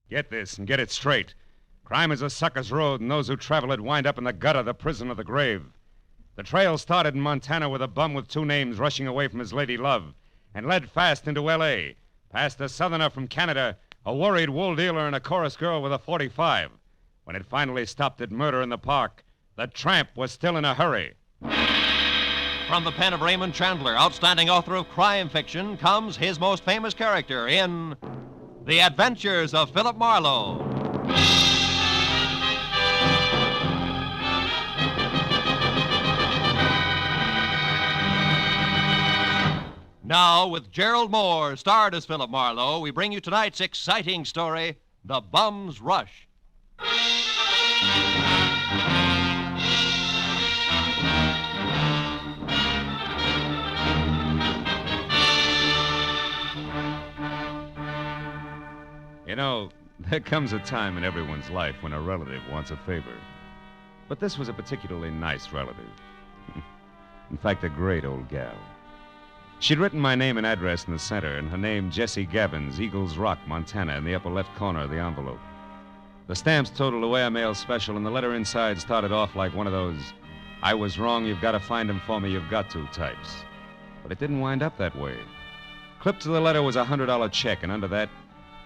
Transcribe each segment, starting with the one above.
Get this and get it straight. Crime is a sucker's road, and those who travel it wind up in the gutter, the prison, or the grave. The trail started in Montana with a bum with two names rushing away from his lady love, and led fast into L.A., past a southerner from Canada, a worried wool dealer, and a chorus girl with a .45. When it finally stopped at murder in the park, the tramp was still in a hurry. From the pen of Raymond Chandler, outstanding author of crime fiction, comes his most famous character in The Adventures of Philip Marlowe. Now, with Gerald Moore, starred as Philip Marlowe, we bring you tonight's exciting story, The Bum's Rush. You know, there comes a time in everyone's life when a relative wants a favor. But this was a particularly nice relative. In fact, a great old gal. She'd written my name and address in the center, and her name, Jessie Gavins, Eagles Rock, Montana, in the upper left corner of the envelope. The stamps totaled away a mail special, and the letter inside started off like one of those, "I was wrong, you've got to find him for me, you've got to" types. But it didn't wind up that way. Clipped to the letter was a $100 check, and under that,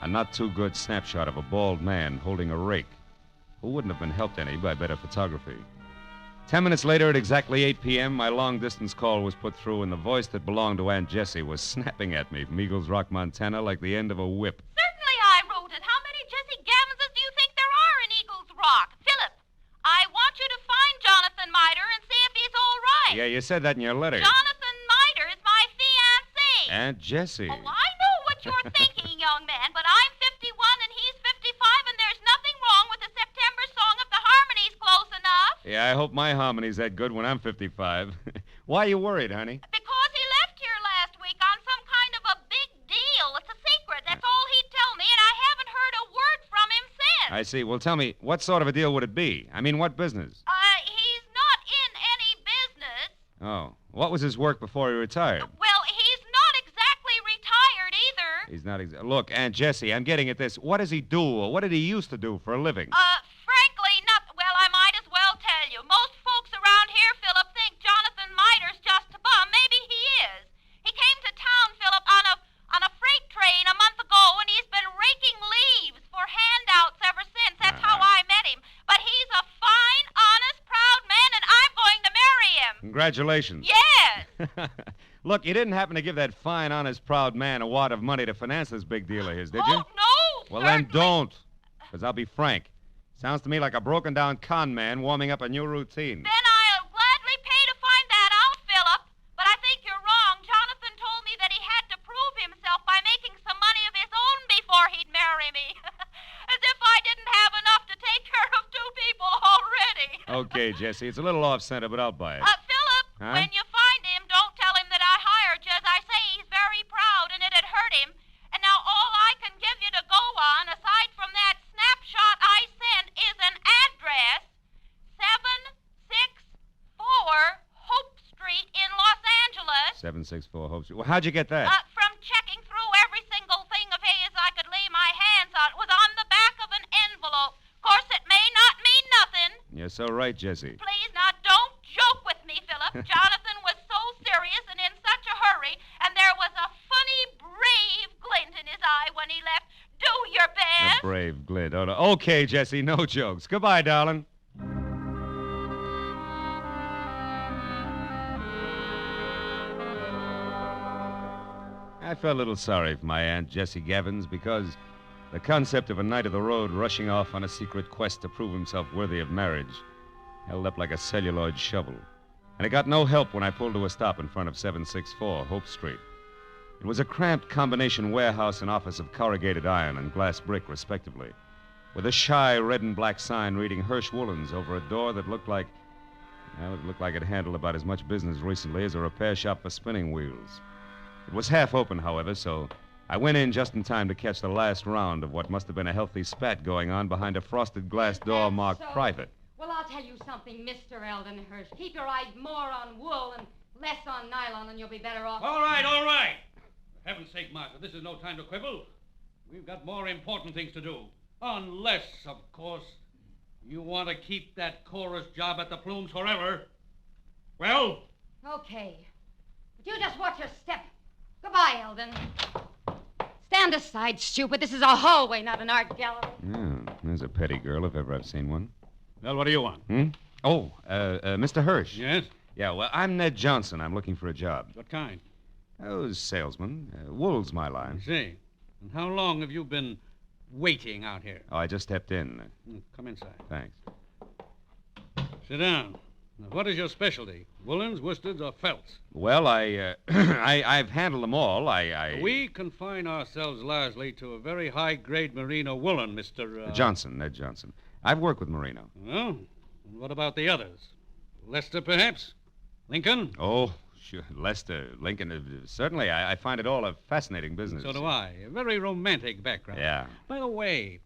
a not-too-good snapshot of a bald man holding a rake, who wouldn't have been helped any by better photography. 10 minutes later, at exactly 8 p.m., my long-distance call was put through, and the voice that belonged to Aunt Jessie was snapping at me from Eagles Rock, Montana, like the end of a whip. Certainly I wrote it. How many Jessie Gavinses do you think there are in Eagles Rock? Philip, I want you to find Jonathan Miter and see if he's all right. Yeah, you said that in your letter. Jonathan Miter is my fiancé. Aunt Jessie. Oh, I know what you're thinking, young man, but I'm 51 and he's 55, and there's nothing wrong with the September song if the harmony's close enough. Yeah, I hope my harmony's that good when I'm 55. Why are you worried, honey? Because he left here last week on some kind of a big deal. It's a secret. That's all he'd tell me, and I haven't heard a word from him since. I see. Well, tell me, what sort of a deal would it be? I mean, what business? He's not in any business. Oh, what was his work before he retired? Well, he's not exactly retired either. He's not Look, Aunt Jessie, I'm getting at this. What does he do, or what did he used to do for a living? Frankly, nothing. Well, I might as well tell you. Most folks around here, Philip, think Jonathan Miter's just a bum. Maybe he is. He came to town, Philip, on a freight train a month ago, and he's been raking leaves for handouts ever since. That's how I met him. But he's a fine, honest, proud man, and I'm going to marry him. Congratulations. Yes. Look, you didn't happen to give that fine, honest, proud man a wad of money to finance this big deal of his, did you? Oh, no, Well, certainly. then don't. Because I'll be frank. Sounds to me like a broken-down con man warming up a new routine. Then I'll gladly pay to find that out, Philip. But I think you're wrong. Jonathan told me that he had to prove himself by making some money of his own before he'd marry me. As if I didn't have enough to take care of two people already. Okay, Jessie, it's a little off-center, but I'll buy it. Philip, Huh? when you find him, don't tell him that I hired you. As I say, he's very proud, and it'd hurt him. And now all I can give you to go on, aside from that snapshot I sent, is an address, 764 Hope Street in Los Angeles. 764 Hope Street. Well, how'd you get that? From checking through every single thing of his I could lay my hands on. It was on the back of an envelope. Of course, it may not mean nothing. You're so right, Jessie. Please, now, don't joke with me, Philip. Jonathan was so serious and in such a hurry, and there was a funny, brave glint in his eye when he left. Do your best. A brave glint. Oh, no. Okay, Jessie, no jokes. Goodbye, darling. I felt a little sorry for my Aunt Jessie Gavins because the concept of a knight of the road rushing off on a secret quest to prove himself worthy of marriage held up like a celluloid shovel. And it got no help when I pulled to a stop in front of 764 Hope Street. It was a cramped combination warehouse and office of corrugated iron and glass brick, respectively, with a shy red and black sign reading Hirsch Woolens over a door that looked like, well, it looked like it handled about as much business recently as a repair shop for spinning wheels. It was half open, however, so I went in just in time to catch the last round of what must have been a healthy spat going on behind a frosted glass door marked private. Well, I'll tell you something, Mr. Eldon Hirsch. Keep your eyes more on wool and less on nylon, and you'll be better off. All right, all right. For heaven's sake, Martha, this is no time to quibble. We've got more important things to do. Unless, of course, you want to keep that chorus job at the Plumes forever. Well? Okay. But you just watch your step. Goodbye, Eldon. Stand aside, stupid. This is a hallway, not an art gallery. Yeah, there's a petty girl if ever I've seen one. Well, what do you want? Oh, Mr. Hirsch. Yes? Yeah, well, I'm Ned Johnson. I'm looking for a job. What kind? Oh, salesman. Wool's my I line. see. And how long have you been waiting out here? Oh, I just stepped in. Come inside. Thanks. Sit down. Now, what is your specialty? Woolens, worsteds, or felts? Well, I've handled them all. We confine ourselves largely to a very high-grade merino woolen, Mr. Johnson, Ned Johnson. I've worked with merino. Well, and what about the others? Lester, perhaps? Lincoln? Oh, sure. Lester, Lincoln. Certainly, I find it all a fascinating business. So do I. A very romantic background. Yeah. By the way,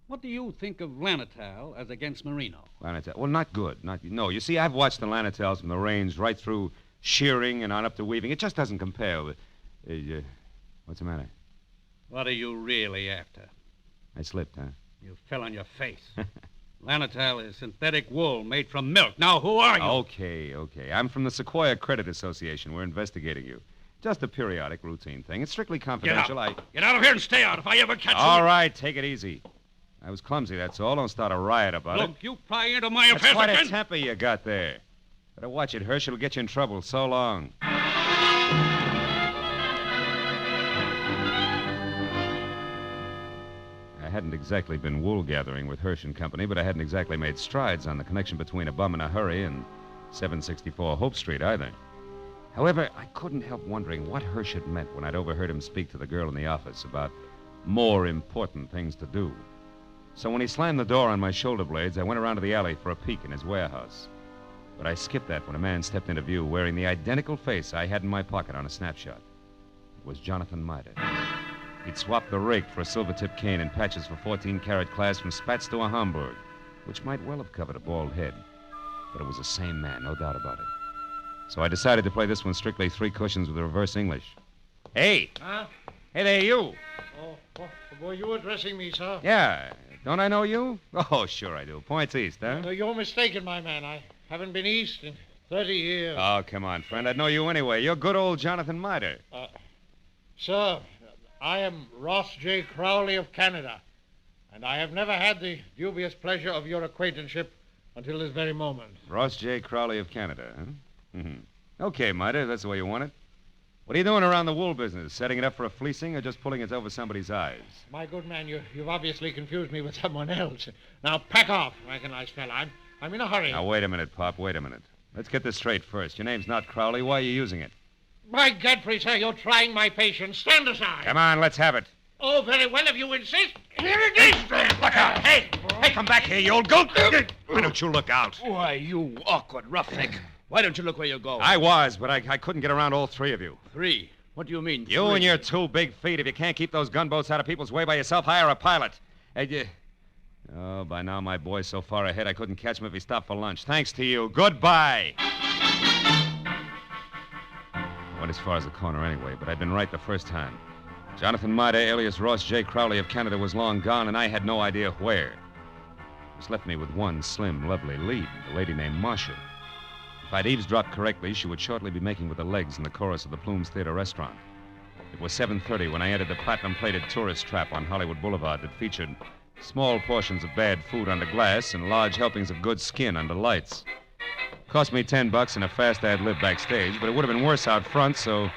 what do you think of Lanatal as against merino? Lanatal. Well, not good. No, you see, I've watched the Lanatals from the range right through shearing and on up to weaving. It just doesn't compare with... what's the matter? What are you really after? I slipped, huh? You fell on your face. Lanatal is synthetic wool made from milk. Now, who are you? Okay. I'm from the Sequoia Credit Association. We're investigating you. Just a periodic, routine thing. It's strictly confidential. Get out of here and stay out if I ever catch you. All right, take it easy. I was clumsy, that's all. Don't start a riot about it. Look, you pry into my That's affairs quite again. a temper you got there. Better watch it, Hirsch. It'll get you in trouble. So long. I hadn't exactly been wool gathering with Hirsch and Company, but I hadn't exactly made strides on the connection between A Bum in a Hurry and 764 Hope Street either. However, I couldn't help wondering what Hirsch had meant when I'd overheard him speak to the girl in the office about more important things to do. So when he slammed the door on my shoulder blades, I went around to the alley for a peek in his warehouse. But I skipped that when a man stepped into view wearing the identical face I had in my pocket on a snapshot. It was Jonathan Mitre. He'd swapped the rake for a silver-tipped cane and patches for 14-carat class from Spatz to a Hamburg, which might well have covered a bald head. But it was the same man, no doubt about it. So I decided to play this one strictly 3 cushions with reverse English. Hey! Huh? Hey there, you! Were you addressing me, sir? Yeah. Don't I know you? Oh, sure I do. Points east, huh? You're mistaken, my man. I haven't been east in 30 years. Oh, come on, friend. I'd know you anyway. You're good old Jonathan Mitre. Sir, I am Ross J. Crowley of Canada, and I have never had the dubious pleasure of your acquaintanceship until this very moment. Ross J. Crowley of Canada, huh? Mm-hmm. Okay, Mitre, that's the way you want it. What are you doing around the wool business? Setting it up for a fleecing or just pulling it over somebody's eyes? My good man, you've obviously confused me with someone else. Now, pack off, like a nice fella. I'm in a hurry. Now, wait a minute, Pop. Wait a minute. Let's get this straight first. Your name's not Crowley. Why are you using it? By Godfrey, sir, you're trying my patience. Stand aside. Come on, let's have it. Oh, very well, if you insist. Here it is. Look out. Hey, come back here, you old goat. Why don't you look out? Why, you awkward roughneck. Why don't you look where you're going? I was, but I couldn't get around all 3 of you. 3? What do you mean, You 3? and your 2 big feet. If you can't keep those gunboats out of people's way by yourself, hire a pilot. Oh, by now my boy's so far ahead I couldn't catch him if he stopped for lunch. Thanks to you. Goodbye. I went as far as the corner anyway, but I'd been right the first time. Jonathan Mitre, alias Ross J. Crowley of Canada, was long gone, and I had no idea where. This left me with one slim, lovely lead, a lady named Marcia. If I'd eavesdropped correctly, she would shortly be making with the legs in the chorus of the Plumes Theater restaurant. It was 7:30 when I entered the platinum-plated tourist trap on Hollywood Boulevard that featured small portions of bad food under glass and large helpings of good skin under lights. Cost me $10 and a fast ad-lib backstage, but it would have been worse out front, so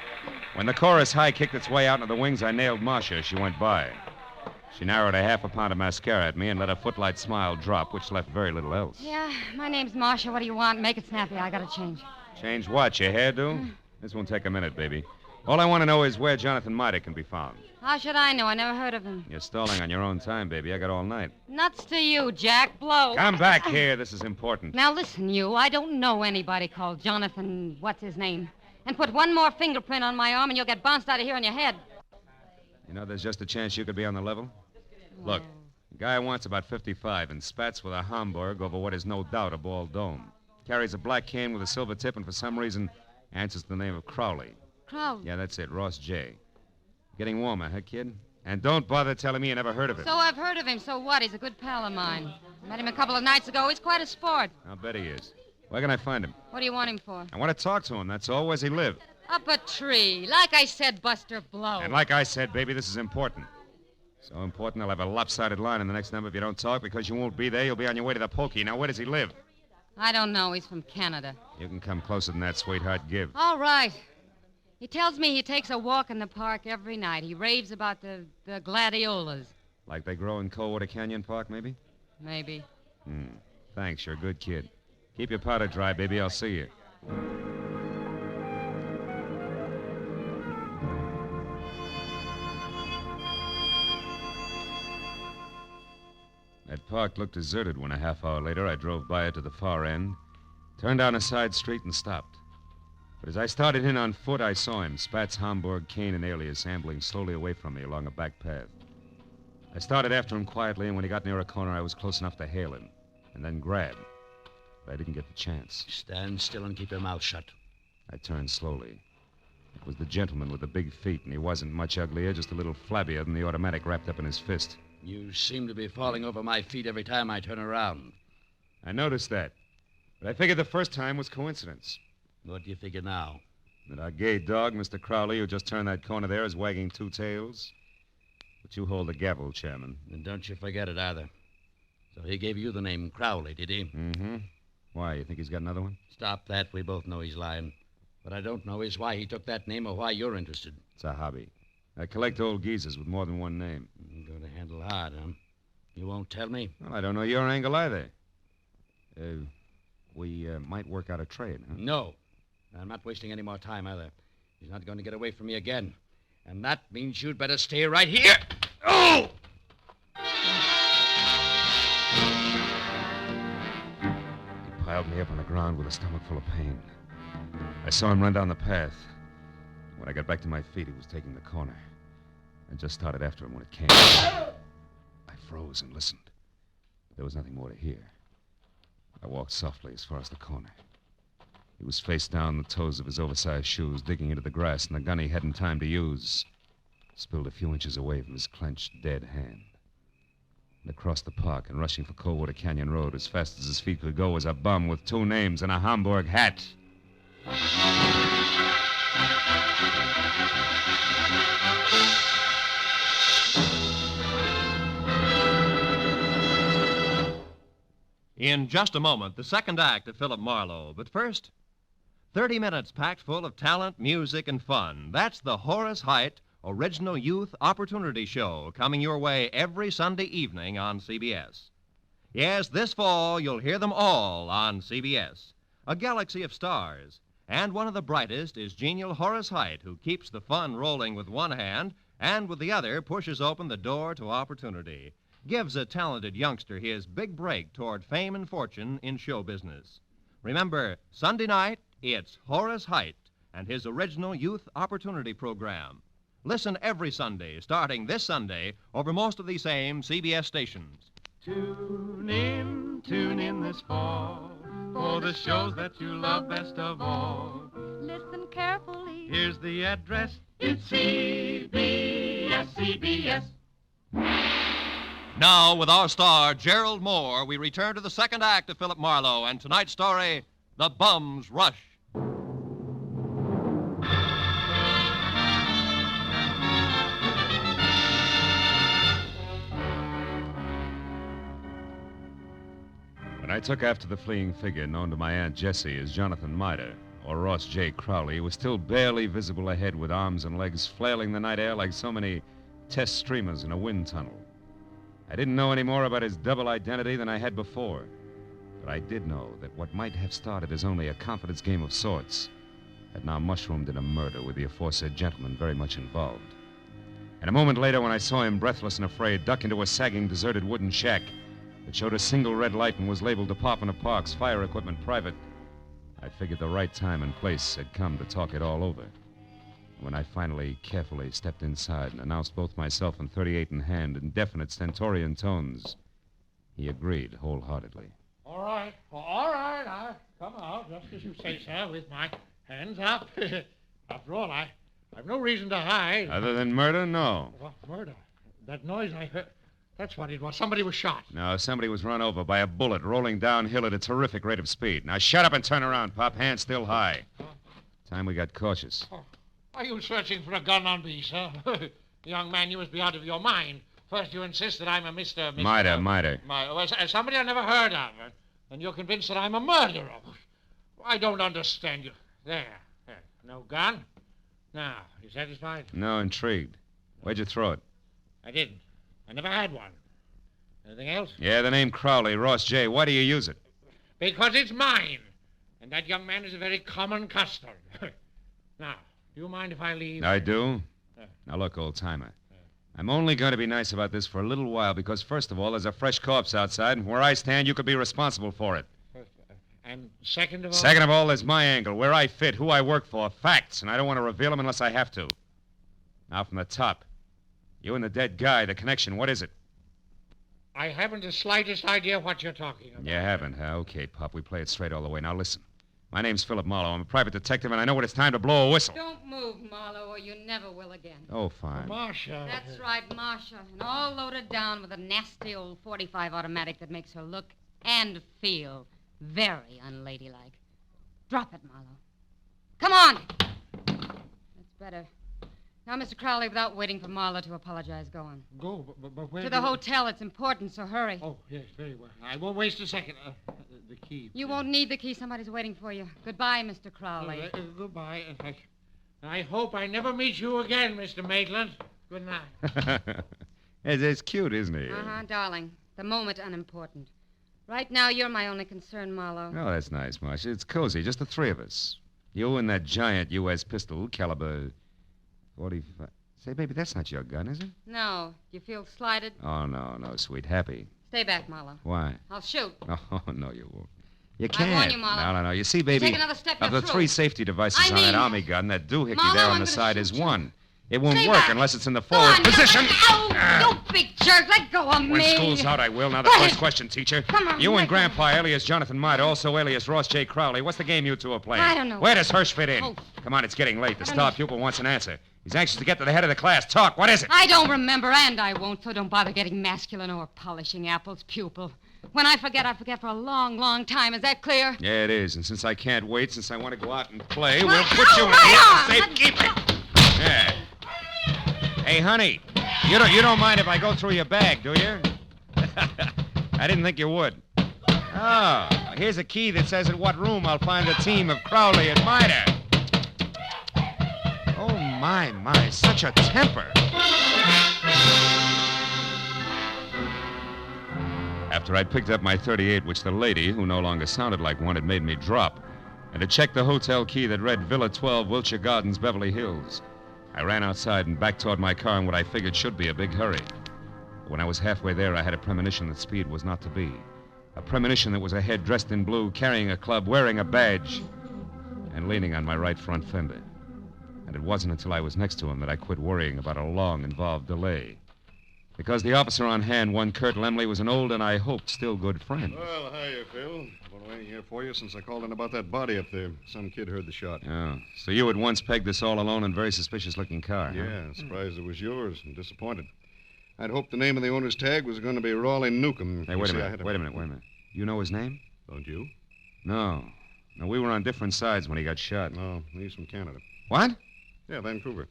when the chorus high kicked its way out into the wings, I nailed Marcia as she went by. She narrowed a half a pound of mascara at me and let a footlight smile drop, which left very little else. Yeah, my name's Marcia. What do you want? Make it snappy. I gotta change. Change what, your hairdo? This won't take a minute, baby. All I want to know is where Jonathan Mitre can be found. How should I know? I never heard of him. You're stalling on your own time, baby. I got all night. Nuts to you, Jack. Blow. Come back here. This is important. Now listen, you. I don't know anybody called Jonathan, what's his name? And put one more fingerprint on my arm and you'll get bounced out of here on your head. You know, there's just a chance you could be on the level. Look, the guy wants about 55 and spats with a Hamburg over what is no doubt a bald dome. Carries a black cane with a silver tip and for some reason answers the name of Crowley. Crowley? Yeah, that's it, Ross J. Getting warmer, huh, kid? And don't bother telling me you never heard of him. So I've heard of him. So what? He's a good pal of mine. I met him a couple of nights ago. He's quite a sport. I'll bet he is. Where can I find him? What do you want him for? I want to talk to him, that's all. Where's he live? Up a tree. Like I said, Buster Blow. And like I said, baby, this is important. So important, I'll have a lopsided line in the next number if you don't talk, because you won't be there. You'll be on your way to the pokey. Now, where does he live? I don't know. He's from Canada. You can come closer than that, sweetheart. Give. All right. He tells me he takes a walk in the park every night. He raves about the gladiolas. Like they grow in Coldwater Canyon Park, maybe? Maybe. Thanks, you're a good kid. Keep your powder dry, baby. I'll see you. That park looked deserted when a half hour later I drove by it to the far end, turned down a side street, and stopped. But as I started in on foot, I saw him, Spats, Homburg, Kane, and Alias, ambling slowly away from me along a back path. I started after him quietly, and when he got near a corner, I was close enough to hail him, and then grab. But I didn't get the chance. Stand still and keep your mouth shut. I turned slowly. It was the gentleman with the big feet, and he wasn't much uglier, just a little flabbier than the automatic wrapped up in his fist. You seem to be falling over my feet every time I turn around. I noticed that. But I figured the first time was coincidence. What do you figure now? That our gay dog, Mr. Crowley, who just turned that corner there, is wagging two tails. But you hold the gavel, Chairman. And don't you forget it either. So he gave you the name Crowley, did he? Mm-hmm. Why, you think he's got another one? Stop that. We both know he's lying. What I don't know is why he took that name or why you're interested. It's a hobby. I collect old geezers with more than one name. You're going to handle hard, huh? You won't tell me? Well, I don't know your angle either. We might work out a trade, huh? No. I'm not wasting any more time either. He's not going to get away from me again. And that means you'd better stay right here. Oh! He piled me up on the ground with a stomach full of pain. I saw him run down the path. When I got back to my feet, he was taking the corner. I just started after him when it came. I froze and listened. There was nothing more to hear. I walked softly as far as the corner. He was face down, the toes of his oversized shoes digging into the grass, and the gun he hadn't time to use spilled a few inches away from his clenched, dead hand. And across the park and rushing for Coldwater Canyon Road as fast as his feet could go was a bum with two names and a Homburg hat. In just a moment, the second act of Philip Marlowe. But first, 30 minutes packed full of talent, music, and fun. That's the Horace Heidt Original Youth Opportunity Show, coming your way every Sunday evening on CBS. Yes, this fall you'll hear them all on CBS. A galaxy of stars. And one of the brightest is genial Horace Heidt, who keeps the fun rolling with one hand and with the other pushes open the door to opportunity. Gives a talented youngster his big break toward fame and fortune in show business. Remember, Sunday night, it's Horace Heidt and his Original Youth Opportunity Program. Listen every Sunday, starting this Sunday, over most of these same CBS stations. Tune in this fall for the shows that you love best of all. Listen carefully. Here's the address. It's CBS. Now, with our star, Gerald Moore, we return to the second act of Philip Marlowe and tonight's story, The Bum's Rush. When I took after the fleeing figure known to my Aunt Jessie as Jonathan Mitre, or Ross J. Crowley, he was still barely visible ahead with arms and legs flailing the night air like so many test streamers in a wind tunnel. I didn't know any more about his double identity than I had before, but I did know that what might have started as only a confidence game of sorts had now mushroomed in a murder with the aforesaid gentleman very much involved. And a moment later, when I saw him, breathless and afraid, duck into a sagging, deserted wooden shack that showed a single red light and was labeled Department of Parks, Fire Equipment Private, I figured the right time and place had come to talk it all over. When I finally, carefully stepped inside and announced both myself and 38 in hand in definite stentorian tones, he agreed wholeheartedly. All right. I'll come out just as you say, sir, with my hands up. After all, I've no reason to hide. Other than murder, no. Well, murder. That noise I heard, that's what it was. Somebody was shot. No, somebody was run over by a bullet rolling downhill at a terrific rate of speed. Now shut up and turn around, Pop. Hands still high. Time we got cautious. Oh, are you searching for a gun on me, sir? Young man, you must be out of your mind. First you insist that I'm a Mr. Miter. Well, somebody I never heard of. And you're convinced that I'm a murderer. I don't understand you. There. No gun? Now, you satisfied? No, intrigued. Where'd you throw it? I didn't. I never had one. Anything else? Yeah, the name Crowley, Ross J. Why do you use it? Because it's mine. And that young man is a very common custom. Now, do you mind if I leave? I do. Now look, old-timer. I'm only going to be nice about this for a little while because, first of all, there's a fresh corpse outside, and where I stand, you could be responsible for it. And second of all? Second of all, there's my angle, where I fit, who I work for, facts, and I don't want to reveal them unless I have to. Now, from the top. You and the dead guy, the connection, what is it? I haven't the slightest idea what you're talking about. You haven't, huh? Okay, Pop, we play it straight all the way. Now, listen. My name's Philip Marlowe. I'm a private detective, and I know when it's time to blow a whistle. Don't move, Marlowe, or you never will again. Oh, fine. Marcia. That's right, Marcia. And all loaded down with a nasty old .45 automatic that makes her look and feel very unladylike. Drop it, Marlowe. Come on! That's better. Now, Mr. Crowley, without waiting for Marlowe to apologize, go on. Go, but where? To the hotel. It's important, so hurry. Oh, yes, very well. I won't waste a second. The key. You won't need the key. Somebody's waiting for you. Goodbye, Mr. Crowley. Goodbye. I hope I never meet you again, Mr. Maitland. Good night. It's cute, isn't he? Uh-huh, darling. The moment unimportant. Right now, you're my only concern, Marlowe. Oh, that's nice, Marcia. It's cozy, just the three of us. You and that giant U.S. pistol, caliber 45. Say, baby, that's not your gun, is it? No. You feel slighted? Oh, no, sweet. Happy. Stay back, Marlowe. Why? I'll shoot. Oh, no, you won't. You I can't. warn you, Marlowe. No. You see, baby, Take another step, of you're the through. three safety devices I on that mean- army gun, that doohickey Marlowe, there I'm on the gonna side shoot is you. one. It won't Stay work back. unless it's in the Go forward on, position. Ow! You big jerk. Let go of me. When school's out, I will. Now, the Go first ahead. question, teacher. Come on, You let and go. Grandpa, alias Jonathan Miter, also alias Ross J. Crowley. What's the game you two are playing? I don't know. Where does Hirsch fit in? Oh. Come on, it's getting late. The I don't star know. pupil wants an answer. He's anxious to get to the head of the class. Talk. What is it? I don't remember, and I won't, so don't bother getting masculine or polishing apples, pupil. When I forget for a long, long time. Is that clear? Yeah, it is. And since I can't wait, since I want to go out and play, we'll My- put you in my here arm! for safekeeping. Yeah. Hey, honey, you don't mind if I go through your bag, do you? I didn't think you would. Oh, here's a key that says in what room I'll find the team of Crowley and Miter. Oh, my, such a temper. After I'd picked up my .38, which the lady, who no longer sounded like one, had made me drop, and had checked the hotel key that read Villa 12, Wilshire Gardens, Beverly Hills, I ran outside and back toward my car in what I figured should be a big hurry. But when I was halfway there, I had a premonition that speed was not to be. A premonition that was a head dressed in blue, carrying a club, wearing a badge, and leaning on my right front fender. And it wasn't until I was next to him that I quit worrying about a long, involved delay. Because the officer on hand, one Kurt Lemley, was an old and I hoped still good friend. Well, hiya, Phil. I've been waiting here for you since I called in about that body up there. Some kid heard the shot. Oh, so you had once pegged this all-alone and very suspicious-looking car, huh? Yeah, surprised it was yours and disappointed. I'd hoped the name of the owner's tag was going to be Raleigh Newcomb. Hey, You wait a see, I minute. had Wait a minute. You know his name? Don't you? No. No, we were on different sides when he got shot. No, he's from Canada. What? Yeah, Vancouver.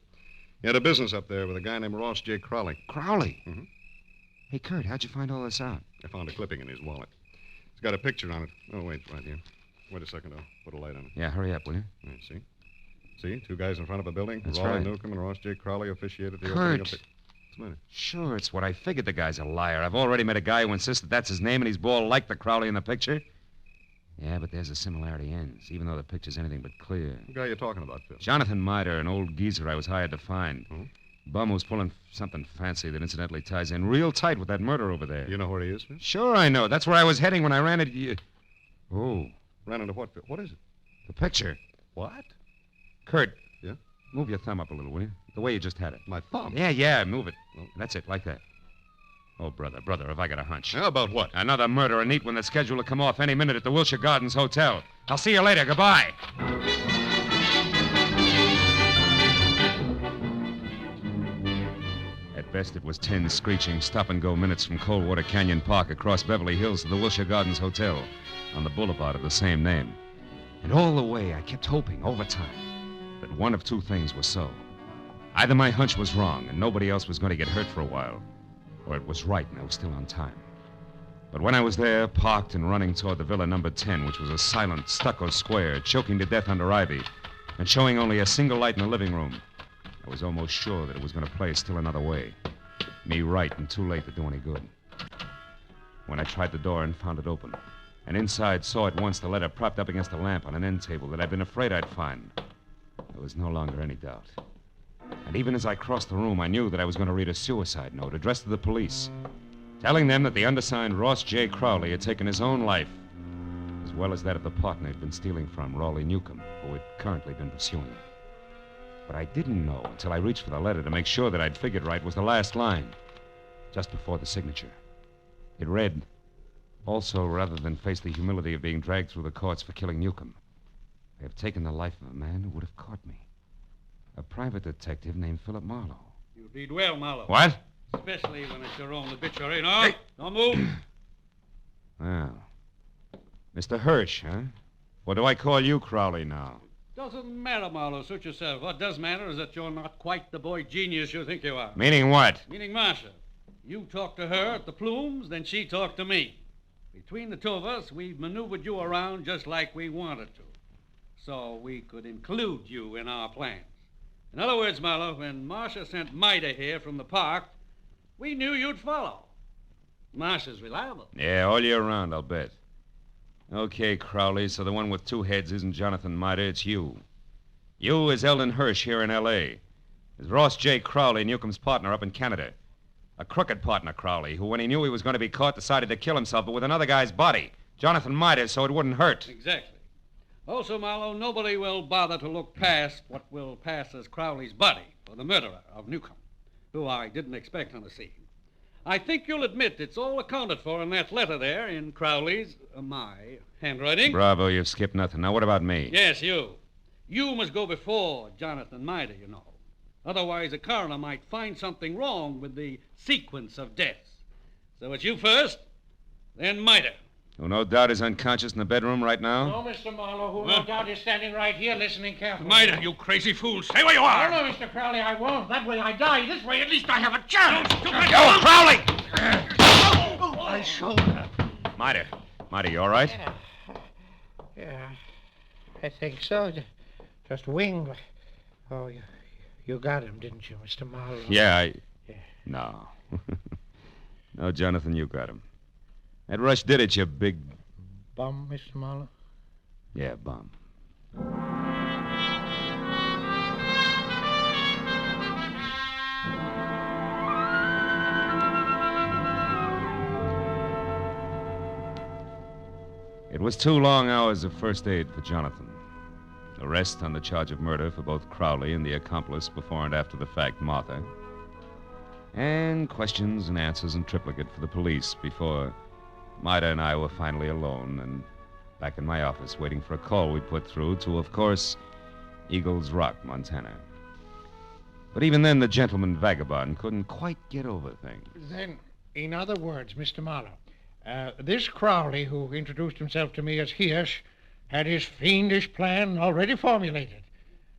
He had a business up there with a guy named Ross J. Crowley. Crowley? Mhm. Hey, Kurt, how'd you find all this out? I found a clipping in his wallet. It's got a picture on it. Oh, wait, right here. Wait a second, I'll put a light on it. Yeah, hurry up, will you? Yeah, see? See, two guys in front of a building. That's Raleigh right. Newcomb and Ross J. Crowley officiated the Kurt. opening of the... What's the matter? Sure, it's what I figured. The guy's a liar. I've already met a guy who insists that that's his name and he's bald like the Crowley in the picture. Yeah, but there's a similarity ends, even though the picture's anything but clear. What guy you talking about, Phil? Jonathan Miter, an old geezer I was hired to find. Hmm? Bum who's pulling something fancy that incidentally ties in real tight with that murder over there. You know where he is, Phil? Sure, I know. That's where I was heading when I ran into you. Oh, Ran into what, Phil? What is it? the picture. What? Kurt. Yeah? Move your thumb up a little, will you? The way you just had it. My thumb. Yeah, move it. Oh. That's it, like that. Oh, brother, have I got a hunch. How about what? Another murder, a neat one that's scheduled to come off any minute at the Wilshire Gardens Hotel. I'll see you later. Goodbye. At best, it was 10 screeching stop-and-go minutes from Coldwater Canyon Park across Beverly Hills to the Wilshire Gardens Hotel on the boulevard of the same name. And all the way, I kept hoping, over time, that one of two things was so. Either my hunch was wrong and nobody else was going to get hurt for a while, or it was right and I was still on time. But when I was there, parked and running toward the Villa number 10, which was a silent stucco square, choking to death under ivy, and showing only a single light in the living room, I was almost sure that it was going to play still another way. Me right and too late to do any good. When I tried the door and found it open, and inside saw at once the letter propped up against a lamp on an end table that I'd been afraid I'd find, there was no longer any doubt. And even as I crossed the room, I knew that I was going to read a suicide note addressed to the police, telling them that the undersigned Ross J. Crowley had taken his own life, as well as that of the partner he'd been stealing from, Raleigh Newcomb, who had currently been pursuing him. What I didn't know until I reached for the letter to make sure that I'd figured right was the last line, just before the signature. It read, "Also, rather than face the humility of being dragged through the courts for killing Newcomb, I have taken the life of a man who would have caught me. A private detective named Philip Marlowe." You read well, Marlowe. What? Especially when it's your own obituary. No, don't move. Well, Mr. Hirsch, huh? What do I call you, Crowley, now? Doesn't matter, Marlowe. Suit yourself. What does matter is that you're not quite the boy genius you think you are. Meaning what? Meaning Marcia. You talked to her at the Plumes, then she talked to me. Between the two of us, we've maneuvered you around just like we wanted to, so we could include you in our plans. In other words, Marlowe, when Marcia sent Mida here from the park, we knew you'd follow. Marcia's reliable. Yeah, all year round, I'll bet. Okay, Crowley, so the one with two heads isn't Jonathan Mida, it's you. You is Eldon Hirsch here in L.A. Is Ross J. Crowley, Newcomb's partner up in Canada. A crooked partner, Crowley, who, when he knew he was going to be caught, decided to kill himself, but with another guy's body. Jonathan Mida, so it wouldn't hurt. Exactly. Also, Marlowe, nobody will bother to look past what will pass as Crowley's buddy, or the murderer of Newcomb, who I didn't expect on the scene. I think you'll admit it's all accounted for in that letter there in Crowley's, my handwriting. Bravo, you've skipped nothing. Now, what about me? Yes, you. You must go before Jonathan Mida, you know. Otherwise, a coroner might find something wrong with the sequence of deaths. So it's you first, then Mida. Who no doubt is unconscious in the bedroom right now? No, Mr. Marlowe, who no doubt is standing right here listening carefully. Mida, you crazy fool. Stay where you are. No, Mr. Crowley, I won't. That way I die. This way, at least I have a chance. Yo, Crowley! My shoulder. Mida, you all right? Yeah, I think so. Just wing. Oh, you got him, didn't you, Mr. Marlowe? Yeah. No. No, Jonathan, you got him. That rush did it, you big... Bum, Mr. Marlowe? Yeah, bum. It was 2 long hours of first aid for Jonathan. Arrest on the charge of murder for both Crowley and the accomplice before and after the fact, Martha. And questions and answers in triplicate for the police before Mida and I were finally alone and back in my office waiting for a call we'd put through to, of course, Eagles Rock, Montana. But even then, the gentleman vagabond couldn't quite get over things. Then, in other words, Mr. Marlowe, this Crowley, who introduced himself to me as Hirsch, had his fiendish plan already formulated.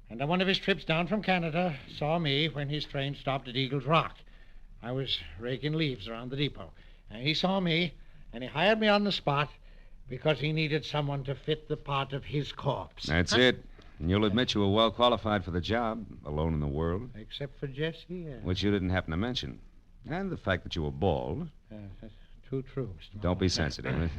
And on one of his trips down from Canada, saw me when his train stopped at Eagles Rock. I was raking leaves around the depot. And he saw me, and he hired me on the spot because he needed someone to fit the part of his corpse. That's it. And you'll admit you were well qualified for the job, alone in the world. Except for Jesse, yeah. Which you didn't happen to mention. And the fact that you were bald. That's too true, Mr. Marlowe. Don't be sensitive.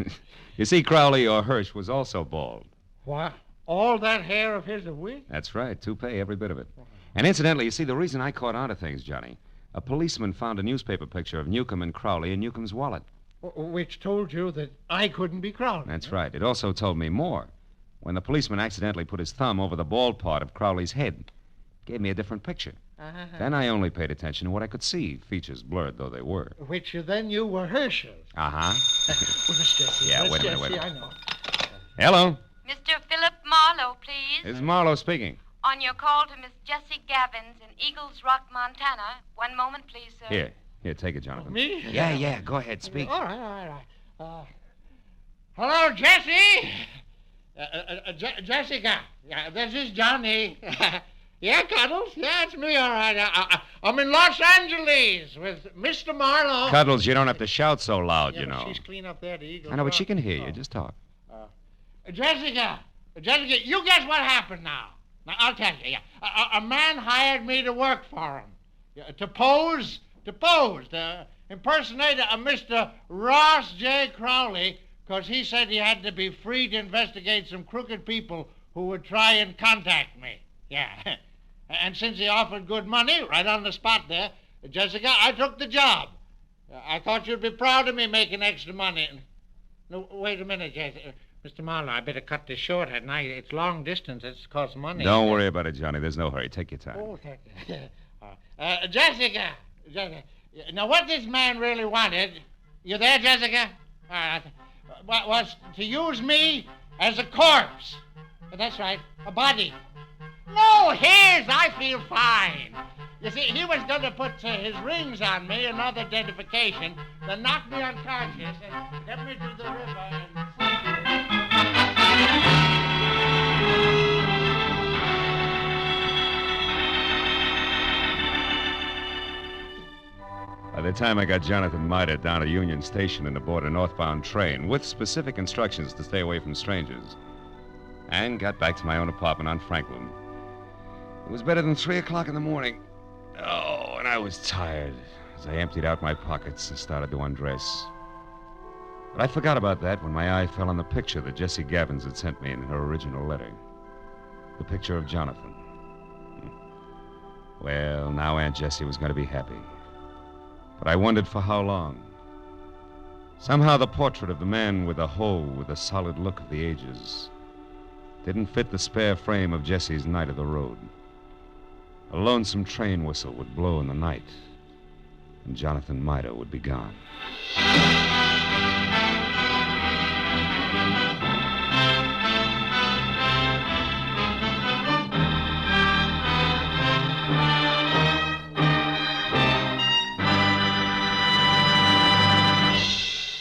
You see, Crowley, or Hirsch, was also bald. What? All that hair of his a wig? That's right. Toupee, every bit of it. And incidentally, you see, the reason I caught on to things, Johnny, a policeman found a newspaper picture of Newcomb and Crowley in Newcomb's wallet. Which told you that I couldn't be Crowley. That's right. It also told me more. When the policeman accidentally put his thumb over the bald part of Crowley's head, it gave me a different picture. Uh-huh. Then I only paid attention to what I could see, features blurred though they were. Which you then knew were Herschel. Uh-huh. Where's Jesse? Yeah, Where's wait a minute. Jesse? I know. Hello? Mr. Philip Marlowe, please. This is Marlowe speaking. On your call to Miss Jessie Gavins in Eagles Rock, Montana. One moment, please, sir. Here, take it, Jonathan. Me? Yeah, go ahead, speak. All right. Hello, Jessie. Jessica. Yeah, this is Johnny. Yeah, Cuddles. Yeah, it's me, all right. I'm in Los Angeles with Mr. Marlowe. Cuddles, you don't have to shout so loud, you know. She's clean up there, the Eagles. I know, but she can hear you. Just talk. Jessica, you guess what happened now? Now, I'll tell you, yeah. A man hired me to work for him. Yeah, to pose, to impersonate a Mr. Ross J. Crowley, because he said he had to be free to investigate some crooked people who would try and contact me. Yeah. And since he offered good money right on the spot there, Jessica, I took the job. I thought you'd be proud of me making extra money. No, wait a minute, Jessica. Mr. Marlowe, I better cut this short at night. It's long distance. It's costs money. Don't worry about it, Johnny. There's no hurry. Take your time. Oh, thank you. Jessica. Now, what this man really wanted, you there, Jessica? Was to use me as a corpse. That's right, a body. No, his. I feel fine. You see, he was going to put his rings on me, another identification, then knock me unconscious and get me to the river and... By the time I got Jonathan Mida down at Union Station and aboard a northbound train with specific instructions to stay away from strangers, and got back to my own apartment on Franklin, it was better than 3 o'clock in the morning. Oh, and I was tired as I emptied out my pockets and started to undress. But I forgot about that when my eye fell on the picture that Jessie Gavins had sent me in her original letter. The picture of Jonathan. Well, now Aunt Jessie was going to be happy. But I wondered for how long. Somehow the portrait of the man with the hoe with the solid look of the ages didn't fit the spare frame of Jessie's night of the road. A lonesome train whistle would blow in the night, and Jonathan Mida would be gone.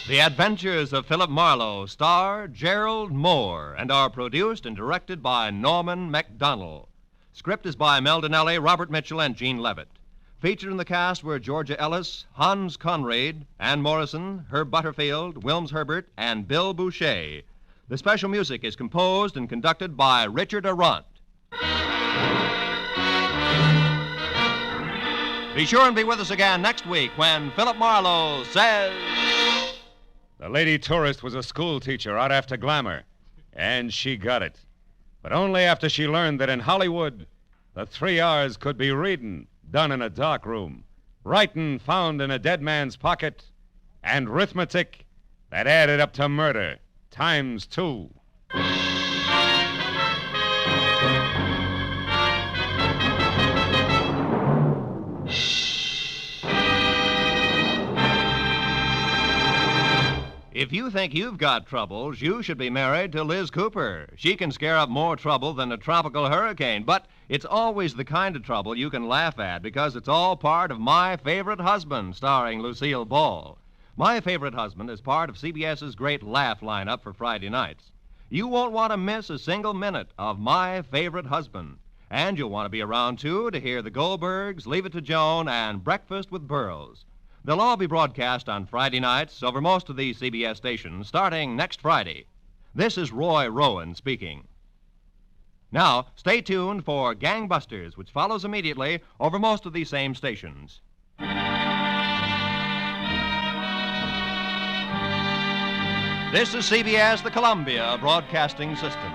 The Adventures of Philip Marlowe star Gerald Moore and are produced and directed by Norman MacDonald. Script is by Mel Donnelly, Robert Mitchell, and Gene Levitt. Featured in the cast were Georgia Ellis, Hans Conried, Ann Morrison, Herb Butterfield, Wilms Herbert, and Bill Boucher. The special music is composed and conducted by Richard Arant. Be sure and be with us again next week when Philip Marlowe says... The lady tourist was a school teacher out after glamour, and she got it. But only after she learned that in Hollywood, the 3 R's could be reading, done in a dark room, writing found in a dead man's pocket, and arithmetic that added up to murder ×2. If you think you've got troubles, you should be married to Liz Cooper. She can scare up more trouble than a tropical hurricane, but it's always the kind of trouble you can laugh at because it's all part of My Favorite Husband, starring Lucille Ball. My Favorite Husband is part of CBS's great laugh lineup for Friday nights. You won't want to miss a single minute of My Favorite Husband. And you'll want to be around, too, to hear the Goldbergs, Leave It to Joan, and Breakfast with Burroughs. They'll all be broadcast on Friday nights over most of these CBS stations starting next Friday. This is Roy Rowan speaking. Now, stay tuned for Gangbusters, which follows immediately over most of these same stations. This is CBS, the Columbia Broadcasting System.